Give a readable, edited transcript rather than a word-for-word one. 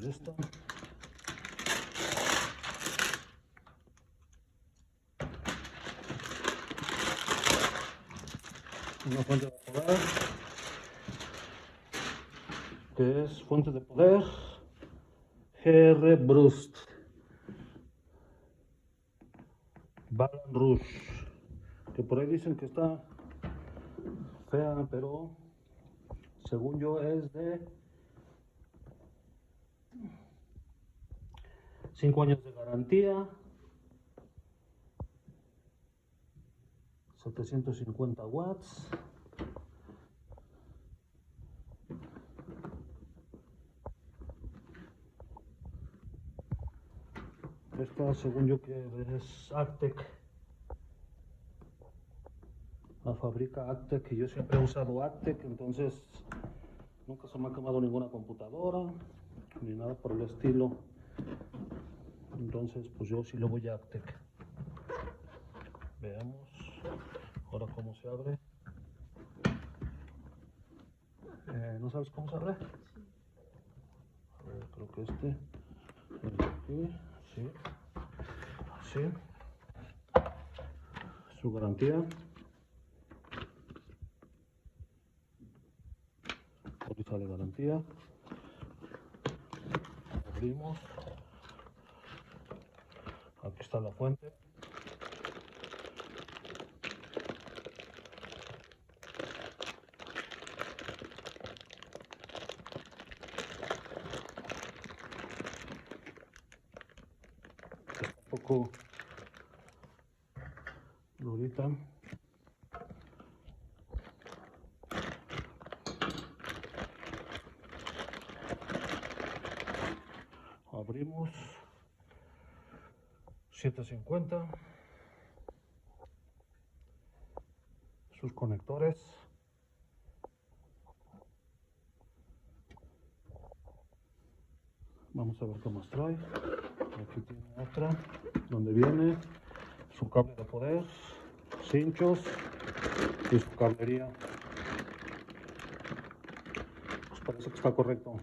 esta. Una fuente de poder, que es fuente de poder GR Brust Balan Rouge, que por ahí dicen que está fea, pero según yo es de 5 años de garantía, 750 watts. Esta, según yo, que es Actec. La fabrica Actec y yo siempre he usado Actec, entonces nunca se me ha quemado ninguna computadora ni nada por el estilo. Entonces, pues yo sí lo voy a Actec. Veamos ahora cómo se abre. ¿No sabes cómo se abre? A ver, creo que este. Aquí, sí. Así. Su garantía. Póliza de garantía. Abrimos. Aquí está la fuente. Está un poco durita. Abrimos. 750. Sus conectores. Vamos a ver qué más trae. Aquí tiene otra donde viene su cable de poder, cinchos y su cablería. Pues parece que está correcto.